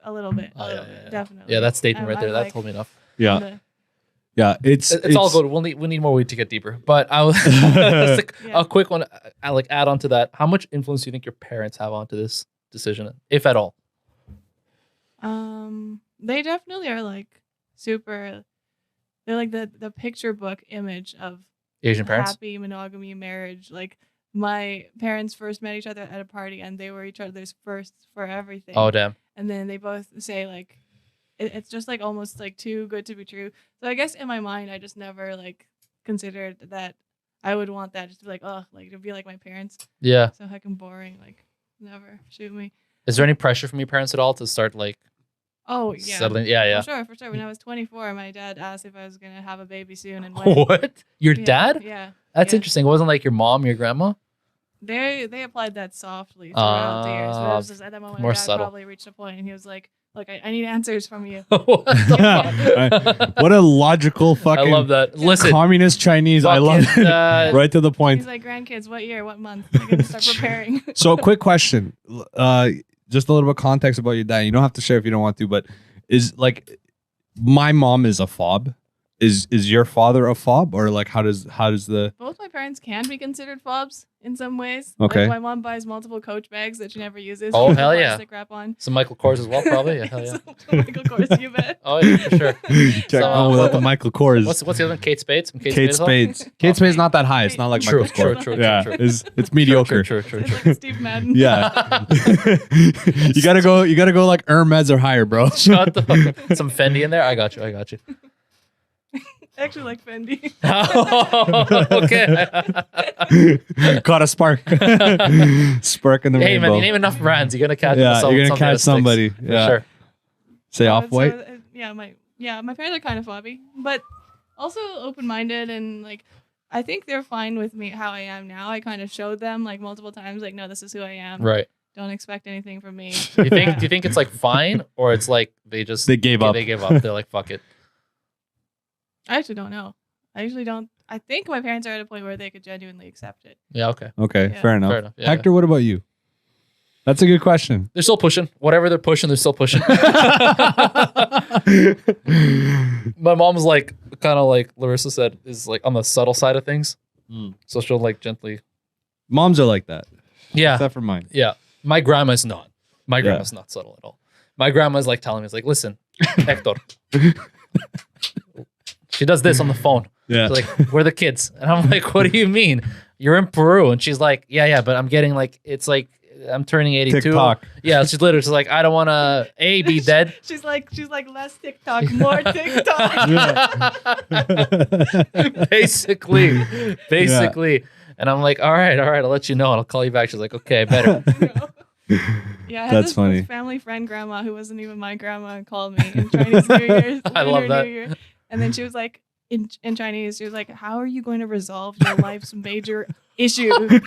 a little bit, Oh, yeah, yeah. definitely. Yeah, that's dating I'm- right there. I'm That like told me enough. Yeah. on the- Yeah. It's It's all good. We need more weed to get deeper. But I was just like, Yeah. a quick one. I like add on to that. How much influence do you think your parents have onto this decision, if at all? They definitely are like super. They're like the picture book image of Asian parents. happy monogamy marriage. Like my parents first met each other at a party, and they were each other's firsts for everything. Oh damn. And then they both say like, it's just like almost like too good to be true. So I guess in my mind, I just never like considered that I would want that just to be like, oh, like to be like my parents. Yeah. So heckin' boring. Like never shoot me. Is there any pressure from your parents at all to start like Oh yeah. settling? Yeah, For sure. When I was 24, my dad asked if I was gonna have a baby soon, and yeah. when. What? Your Yeah, dad? Yeah. That's yeah. interesting. It wasn't like your mom, your grandma. They applied that softly throughout the years. But it was just at that moment, more my dad subtle. probably reached a point, and he was like, "Look, I need answers from you." What the fuck? What a logical I fucking love that. Listen, communist Chinese. I love fucking, it. Right to the point. He's like, "Grandkids, what year, what month? I gotta start preparing." So, quick question. Just a little bit of context about your dad. You don't have to share if you don't want to, but is like my mom is a fob. Is your father a fob, or like how does the Both my parents can be considered fobs in some ways. Okay. Like my mom buys multiple Coach bags that she never uses. Oh, with hell yeah. plastic wrap on. some Michael Kors as well, probably. Yeah, hell yeah. So, Michael Kors, you bet. Oh yeah, for sure. check So, on without the Michael Kors? What's the other one? Kate Spade. Some Kate, Kate as well? Spades. Kate Spades not that high. It's not like True, Michael true, Kors. true, Yeah, true. it's mediocre. True, true, It's true. like a Steve Madden. Yeah, you gotta go like Hermes or higher, bro. Shut the fuck up. Some Fendi in there. I got you. I actually like Fendi. Okay. Caught a spark, spark in the Hey man, rainbow. you name enough brands, you're gonna catch. Yeah, some- you're gonna something that catch sticks. somebody. For Yeah, sure. say off white. So, my parents are kind of fobby, but also open-minded, and like I think they're fine with me how I am now. I kind of showed them like multiple times, like, no, this is who I am. Right. Don't expect anything from me. Do you think it's like fine, or it's like they gave up. They gave up. They're like, fuck it. I actually don't know. I usually don't. I think my parents are at a point where they could genuinely accept it. Yeah. Okay. Okay, Yeah. fair enough. Fair enough. Yeah, Hector, what about you? That's a good question. They're still pushing. Whatever they're pushing, they're still pushing. My mom's like kind of like Larissa said, is like on the subtle side of things. So she'll like gently. Moms are like that, Yeah. except for mine. Yeah. My grandma's not. My Yeah. grandma's not subtle at all. My grandma's like telling me, it's like, listen, Hector. She does this on the phone. Yeah, She's like, we're the kids. And I'm like, what do you mean? You're in Peru. And she's like, yeah, but I'm getting like, it's like, I'm turning 82. TikTok. Yeah, she's literally just like, I don't want to be dead. She's like less TikTok, more TikTok. basically. And I'm like, all right, I'll let you know, and I'll call you back. She's like, okay, better. Yeah, I had That's this funny. family friend grandma who wasn't even my grandma called me in Chinese New Year. I love Lunar that. New Year. And then she was like, in Chinese, she was like, how are you going to resolve your life's major issue? Like,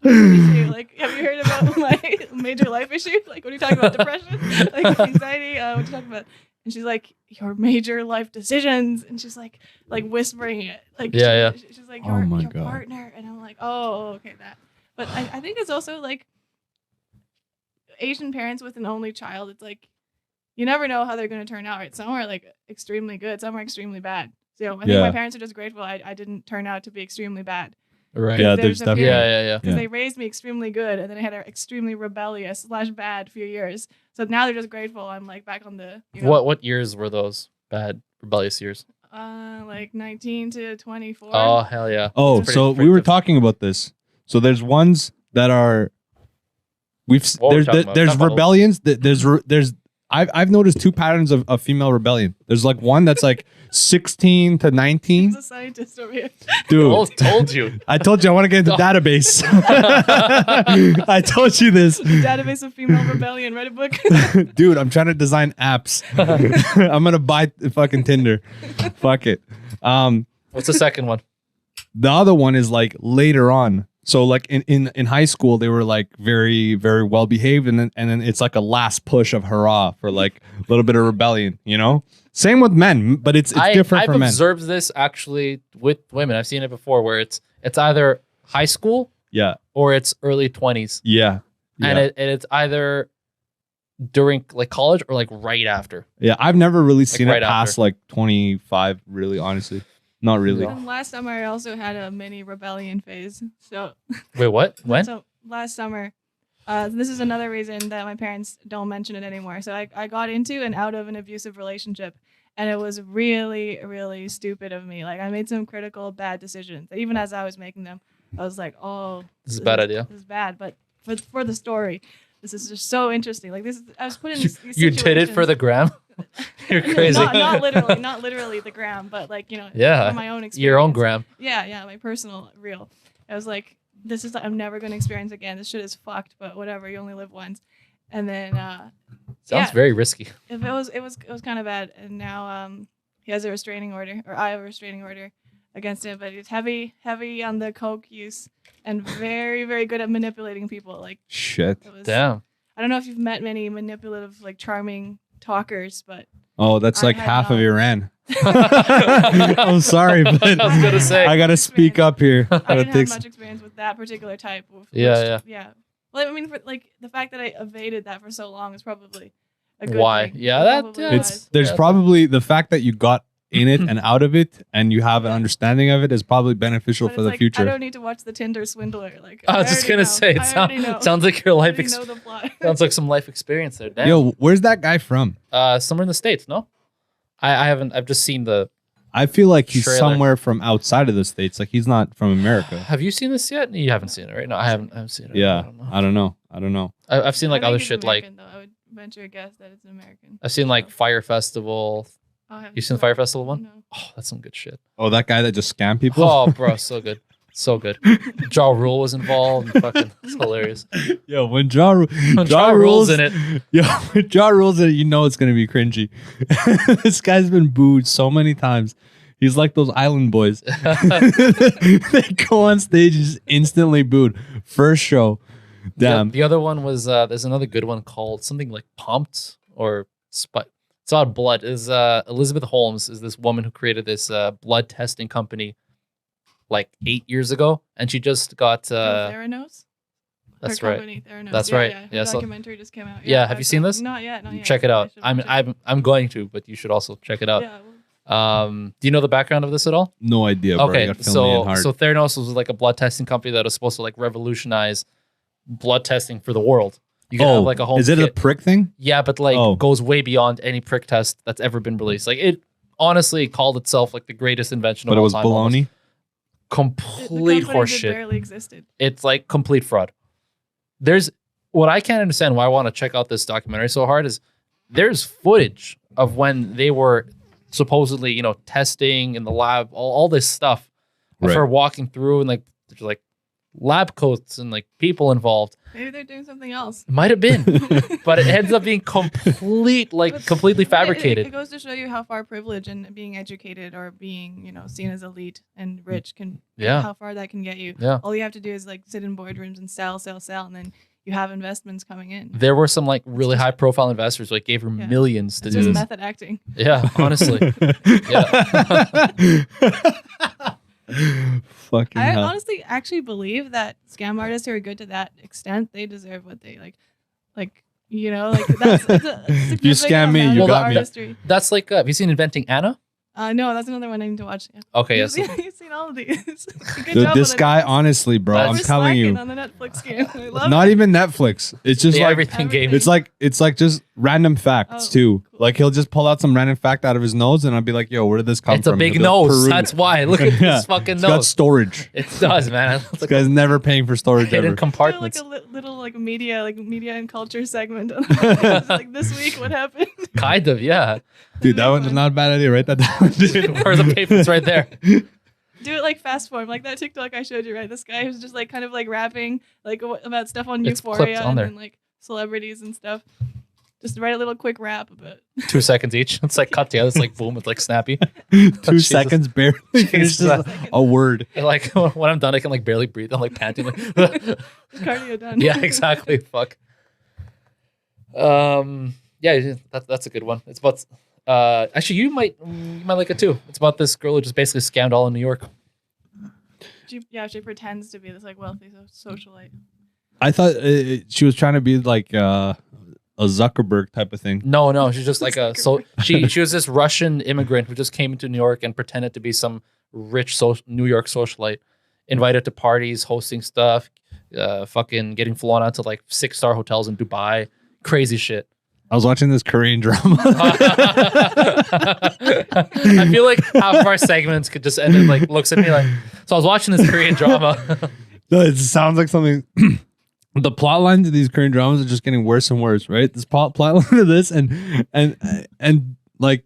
like, have you heard about my major life issue? Like, what are you talking about? Depression? Like, anxiety? What are you talking about? And she's like, your major life decisions. And she's like whispering it. Like, Yeah. She's like, Oh your, my your God. partner. And I'm like, oh, okay, that. But I think it's also like Asian parents with an only child. It's like, you never know how they're going to turn out. Right? Some are like extremely good. Some are extremely bad. So I think my parents are just grateful I didn't turn out to be extremely bad. Right. Yeah, There's there's a definitely. period. Yeah. Because they raised me extremely good, and then I had an extremely rebellious / bad few years. So now they're just grateful I'm like back on the What years were those bad rebellious years? like 19 to 24. Oh hell yeah. Oh, It's pretty so we were freaking- talking about this. So there's ones that are What were we talking about? there's Talk about- rebellions. There's I've noticed two patterns of female rebellion. There's like one that's like 16 to 19. He's a scientist over here. Dude, Told you. I told you I want to get into database. I told you this. Database of female rebellion. Write a book. Dude, I'm trying to design apps. I'm gonna buy fucking Tinder. Fuck it. What's the second one? The other one is like later on. So like in high school, they were like very, very well behaved, and then it's like a last push of hurrah for like a little bit of rebellion, you know? Same with men, but it's different I've for men. observed this actually with women. I've seen it before where it's either high school Yeah. or it's early 20s. Yeah. And Yeah. it's either during like college or like right after. Yeah. I've never really seen right it past after. like 25, really, honestly. Not really. And last summer, I also had a mini rebellion phase. So Wait, what? When? So last summer, this is another reason that my parents don't mention it anymore. So I got into and out of an abusive relationship, and it was really, really stupid of me. Like I made some critical bad decisions. Even as I was making them, I was like, "Oh, This is a bad idea. This is bad." But for the story, this is just so interesting. Like this, I was put in. These You did it for the gram? You're crazy. not literally the gram, but like Yeah. from my own experience. Your own gram. Yeah, my personal reel. I was like, this is I'm never going to experience again. This shit is fucked, but whatever. You only live once. And then Sounds very risky. it was kind of bad. And now he has a restraining order, or I have a restraining order against him. But he's heavy on the coke use and very, very good at manipulating people. Like Shit. Damn. I don't know if you've met many manipulative, like charming talkers, but Oh, that's I like had half of not. Iran. I'm sorry, but I was gonna say. I gotta speak up here. I Gotta didn't take have much experience with that particular type. Yeah. Well, I mean, for, like the fact that I evaded that for so long is probably a good Why? thing. Yeah, It that- probably yeah. was. There's Yeah. probably the fact that you got in it and out of it, and you have an understanding of it, is probably beneficial But for it's the like, I future. don't need to watch the Tinder swindler. Like I was just gonna say, it sounds like your I life already know the plot. sounds like some life experience there. Damn. Yo, where's that guy from? Somewhere in the States, no? I haven't. I've just seen the. I feel like he's Trailer. somewhere from outside of the States. Like he's not from America. Have you seen this yet? You haven't seen it, right? No, I haven't seen it. Yeah, I don't know. I don't know. I've seen like I think other it's shit. Like American, though. I would venture a guess that it's an American. I've seen like Fire Festival. You seen the Fire Festival one? No. Oh, that's some good shit. Oh, that guy that just scammed people. Oh, bro, so good, so good. Ja Rule was involved. And fucking, it's hilarious. Yo, when Ja Ja Rule's in it. Yo, when Ja Rule's in it, you know it's gonna be cringy. This guy's been booed so many times. He's like those island boys. They go on stage and just instantly booed. First show. Damn. The other one was there's another good one called something like Pumped or Spot. It's about blood. Is Elizabeth Holmes is this woman who created this blood testing company like 8 years ago, and she just got Theranos? that's Her right. company, Theranos. That's Yeah, right. Yeah, Yeah, Her so- documentary just came out. Yeah, have you seen this? Not yet. Not yet. Check it out. I should watch it. I'm going to, but you should also check it out. Yeah, well, Do you know the background of this at all? No idea, bro. You Okay, gotta fill me in hard. so Theranos was like a blood testing company that was supposed to like revolutionize blood testing for the world. You can have like a home is it a kit. prick thing? Yeah, but like Oh. goes way beyond any prick test that's ever been released. Like it honestly called itself like the greatest invention But of it all was time. almost. baloney. Complete the company horseshit. barely existed. It's like complete fraud. There's what I can't understand why I want to check out this documentary so hard is there's footage of when they were supposedly, testing in the lab, all this stuff. Of Right. her walking through and like there's like lab coats and like people involved. Maybe they're doing something else. It might have been, but it ends up being completely It fabricated. goes to show you how far privilege and being educated or being, seen as elite and rich can, Yeah. how far that can get you. Yeah. All you have to do is like sit in boardrooms and sell, and then you have investments coming in. There were some like really high profile investors who like gave her Yeah. millions to It's do just this. method acting. Yeah, honestly. Fucking I hell. honestly actually believe that scam artists who are good to that extent, they deserve what they like, that's it's a You scam me, you got me. artistry. That's like have you seen Inventing Anna? No, that's another one I need to watch. Yeah. Okay, You've yes. seen, you've seen all of these. Good Dude, job this on guy, it. honestly, bro, We're I'm We're telling slacking you, on the Netflix scam. I love not it. even Netflix. It's just The like everything game. it's like just random facts Oh, too. cool. Like he'll just pull out some random fact out of his nose, and I'll be like, "Yo, where did this come It's a from?" big He'll be like, nose. "Peru." That's why. Look at Yeah. this fucking It's got nose. storage. It does, man. It's This like guy's never paying for storage hidden ever. Do compartments. like a little media and culture segment. Just like this week, what happened? Kind of, yeah. Dude, that one's not a bad idea. Write that down. dude. Where the paper's right there. Do it like fast form, like that TikTok I showed you, right? This guy who's just like kind of like rapping like about stuff on It's Euphoria clipped on and there. then like celebrities and stuff. Just write a little quick rap about. 2 seconds each. It's like cut together. It's like boom. It's like snappy. 2 Jesus. seconds barely finishes Jesus. a word. And like when I'm done, I can like barely breathe. I'm like panting. Like, Cardio done. yeah, exactly. Fuck. Yeah, that's a good one. It's about actually you might like it too. It's about this girl who just basically scammed all in New York. She pretends to be this like wealthy socialite. I thought she was trying to be like a Zuckerberg type of thing. No, she's just like a she was this Russian immigrant who just came into New York and pretended to be some rich New York socialite, invited to parties, hosting stuff, fucking getting flown out to like 6-star hotels in Dubai, crazy shit. I was watching this Korean drama. I feel like half of our segments could just end in like looks at me like. So I was watching this Korean drama. No, it sounds like something. The plot lines of these Korean dramas are just getting worse and worse, right? This plot line of this and like,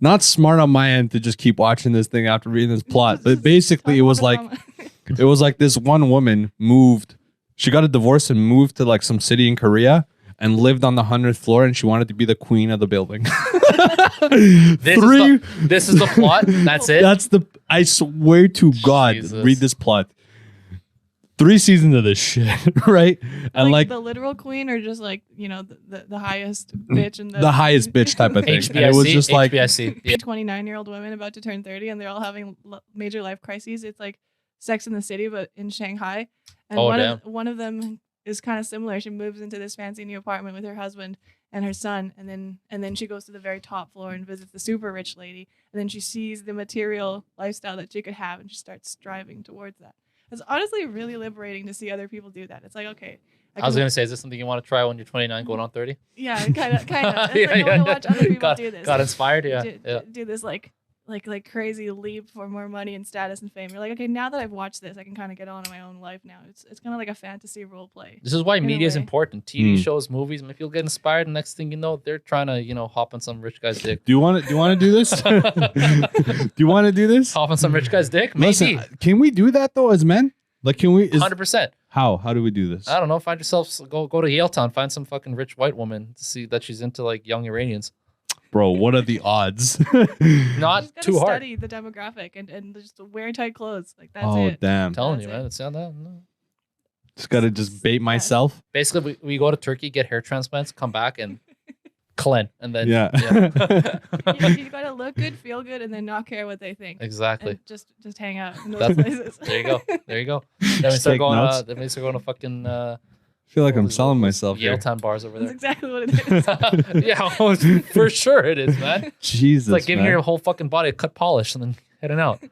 not smart on my end to just keep watching this thing after reading this plot. But basically it was like It was like this one woman moved. She got a divorce and moved to like some city in Korea and lived on the 100th floor, and she wanted to be the queen of the building. This is the plot. That's it. I swear to God, Jesus. read this plot. 3 seasons of this shit, right? And like the literal queen, or just like, you know, the highest bitch and the highest bitch type of thing. HBIC, And it was just like HBIC. Yeah. 29-year-old women about to turn 30, and they're all having major life crises. It's like Sex in the City, but in Shanghai. And one of them is kind of similar. She moves into this fancy new apartment with her husband and her son, and then she goes to the very top floor and visits the super rich lady, and then she sees the material lifestyle that she could have, and she starts striving towards that. It's honestly really liberating to see other people do that. It's like, okay, I was gonna say, is this something you want to try when you're 29, going on 30? yeah, kind of. It's like, I want to watch other people do this. Got inspired, yeah. Do this like crazy leap for more money and status and fame. You're like, okay, now that I've watched this, I can kind of get on in my own life now. It's kind of like a fantasy role play. This is why media is way. important. TV shows, movies. And if you'll get inspired, the next thing you know, they're trying to, hop on some rich guy's dick. Do you want to do this? Do you want to do this? Hop on some rich guy's dick? Maybe. Listen, can we do that though as men? Like, can we? 100%. How do we do this? I don't know. Find yourself, go to Yale Town, find some fucking rich white woman to see that she's into like young Iranians. Bro, what are the odds? Not too hard. Study the demographic and just wear tight clothes. Like that's Oh it. damn! I'm telling That's you, man. It's not that. No. Just gotta just bait myself. Basically, we go to Turkey, get hair transplants, come back and clean, and then Yeah. You gotta look good, feel good, and then not care what they think. Exactly. And just hang out in those That's- places. There you go. Then we start Take going. notes. Then we start going to fucking I feel like I'm selling myself Yale here. Town bars over That's there. exactly what it is. Yeah, for sure it is, man. Jesus, It's like giving man. your whole fucking body a cut polish and then heading out.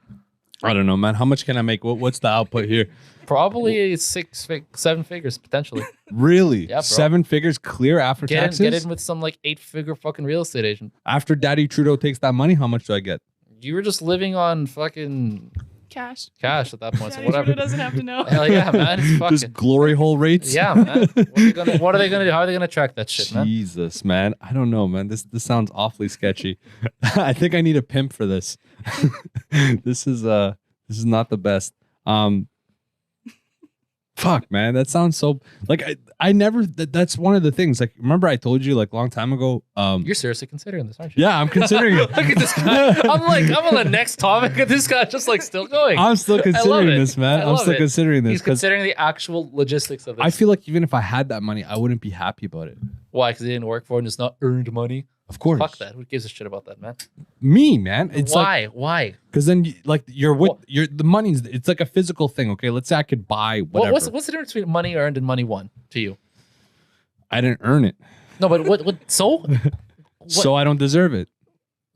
I don't know, man. How much can I make? What's the output here? Probably 7 figures potentially. Really? Yeah, bro. 7 figures clear after taxes? Get in with some like 8-figure fucking real estate agent. After Daddy Trudeau takes that money, how much do I get? You were just living on fucking Cash. cash at that point, so Daddy whatever. Trudeau doesn't have to know. Hell yeah, man. It's fucking. Just glory hole rates? Yeah, man. What are they gonna do? How are they gonna track that shit, man? Jesus, man. I don't know, man. This sounds awfully sketchy. I think I need a pimp for this. This is not the best. Fuck, man. That sounds so like I never that's one of the things. Like, remember I told you like a long time ago. You're seriously considering this, aren't you? Yeah, I'm considering it. Look at this guy. I'm on the next topic, and this guy just like still going. I'm still considering it. this, man. I I'm love still it. considering this He's because considering the actual logistics of this. I feel like even if I had that money, I wouldn't be happy about it. Why? Because he didn't work for it and it's not earned money. Of course. Fuck that. Who gives a shit about that, man? Me, man. It's like Why? because then the money's it's like a physical thing. Okay, let's say I could buy whatever. What's the difference between money earned and money won to you? I didn't earn it, No, but what? So so I don't deserve it.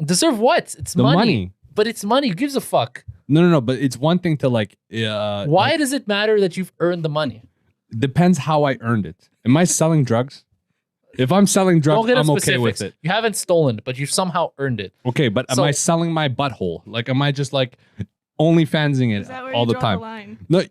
deserve what? It's The money. But it's money. Who gives a fuck? No. But it's one thing to like. Why does it matter that you've earned the money? Depends how I earned it. Am I selling drugs? If I'm selling Don't drugs, get I'm into okay with specifics. it. You haven't stolen it, but you've somehow earned it. Okay, but am So- I selling my butthole? Like, am I just like OnlyFansing Is that it where all you the draw time? the line? No,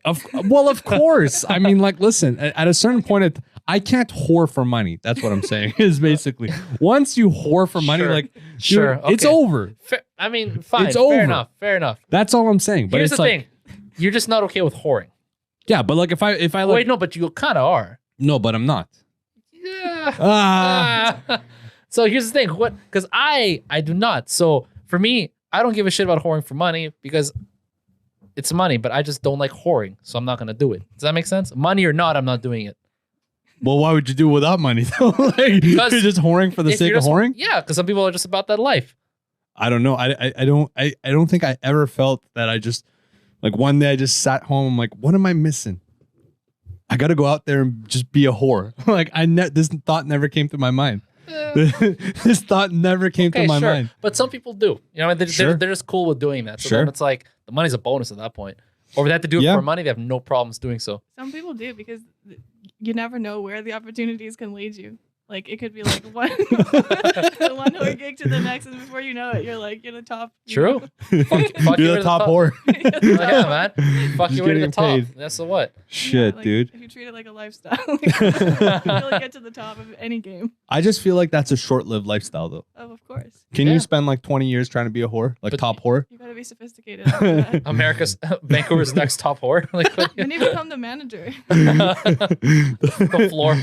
of course. I mean, like, listen. At a certain point, I can't whore for money. That's what I'm saying. Is basically once you whore for money, Sure. like, dude, Sure, it's okay. over. I mean, fine. It's fair over. enough. Fair enough. That's all I'm saying. But Here's it's the like, thing. You're just not okay with whoring. yeah. But like, if I like, Wait, no, but you kind of are. no, but I'm not. Yeah. Ah, So here's the thing. What? Because I do not. So for me, I don't give a shit about whoring for money because it's money, but I just don't like whoring. So I'm not going to do it. Does that make sense? Money or not, I'm not doing it. well, why would you do it without money though? Like, you're just whoring for the If sake you're of just- whoring? Yeah, because some people are just about that life. I don't know. I don't think I ever felt that I just like one day I just sat home. I'm like, what am I missing? I got to go out there and just be a whore. Like this thought never came to my mind. This thought never came to my mind. But some people do. You know, Sure. they're just cool with doing that. So Sure. then it's like the money's a bonus at that point. Or if they have to do it Yeah. for money, they have no problems doing so. Some people do because you never know where the opportunities can lead you. Like it could be like one one whore gig to the next, and before you know it, you're the top. True. Fuck You're the top whore. Yeah, man. Fuck Just you way to the getting top. paid. That's so what. Shit, like, dude. If you treat it like a lifestyle, like, you'll get to the top of any game. I just feel like that's a short-lived lifestyle, though. Oh, of course. Can Yeah. you spend like 20 years trying to be a whore, like But- top whore? You gotta be sophisticated. After that. Vancouver's next top whore. Like Then you become the manager. the floor.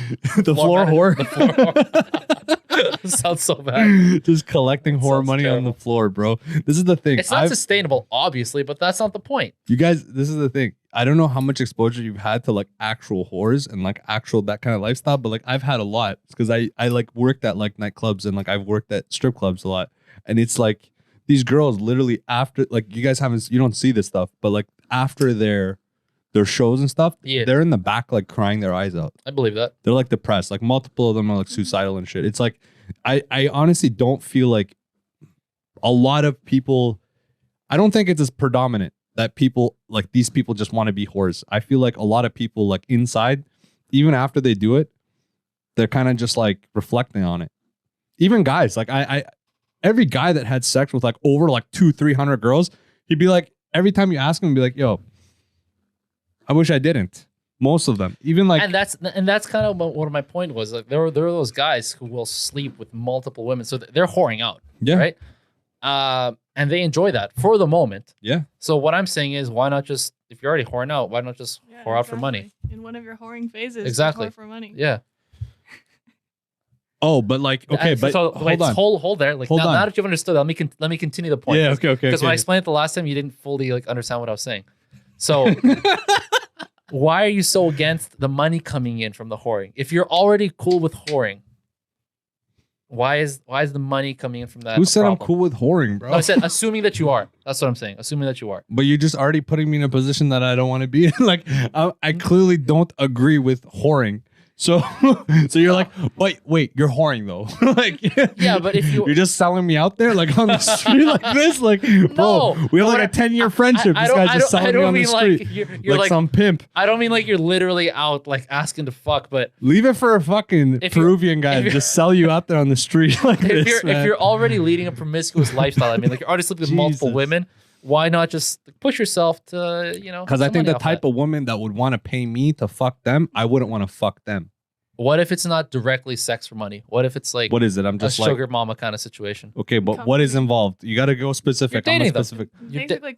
The floor whore. The floor whore. Sounds so bad. Just collecting whore Sounds money on terrible. the floor, bro. This is the thing. It's not sustainable, obviously, but that's not the point. You guys, this is the thing. I don't know how much exposure you've had to like actual whores and like actual that kind of lifestyle, but like I've had a lot because I like worked at like nightclubs and like I've worked at strip clubs a lot. And it's like these girls literally after like you don't see this stuff, but like after their shows and stuff, Yeah. they're in the back like crying their eyes out. I believe that. They're like depressed. Like multiple of them are like suicidal and shit. It's like I honestly don't feel like a lot of people. I don't think it's as predominant that people like these people just want to be whores. I feel like a lot of people like inside, even after they do it, they're kind of just like reflecting on it. Even guys, like I every guy that had sex with like over like 200-300 girls, he'd be like every time you ask him, he'd be like, "Yo, I wish I didn't." Most of them, even like, and that's kind of what my point was. Like there are those guys who will sleep with multiple women, so they're whoring out, yeah, right? And they enjoy that for the moment. yeah. So what I'm saying is, why not just if you're already whoring out, why not just Yeah, whore out for money? exactly. In one of your whoring phases. Exactly. Whore for money. Yeah. Oh, but like, okay, but so, wait, hold there. Like Hold now on. that you've understood, let me continue the point. yeah, okay. Because when I explained it the last time, you didn't fully like understand what I was saying. So why are you so against the money coming in from the whoring? If you're already cool with whoring, why is the money coming in from that? Who a said I'm problem? cool with whoring, bro? No, I said assuming that you are. That's what I'm saying. Assuming that you are. But you're just already putting me in a position that I don't want to be in. Like, I clearly don't agree with whoring. So, so you're like, wait, you're whoring though. Like, Yeah, but if you're just selling me out there, like on the street, like this, like, bro, No, we have but like a 10-year friendship. I This guy's just I selling me don't on the mean street, like you're like like some pimp. I don't mean like you're literally out like asking to fuck, but Leave it for a fucking If you're- Peruvian guy if to you're- just sell you out there on the street like if this, man. you're already leading a promiscuous lifestyle, I mean, like you're already sleeping with multiple Jesus. women, why not just push yourself to Because I think the type of woman that would want to pay me to fuck them, I wouldn't want to fuck them. What if it's not directly sex for money? What if it's like What is it? I'm a just like, sugar mama kind of situation? okay, but what is involved? You got to go specific. You're I'm dating them. specific. You're Basically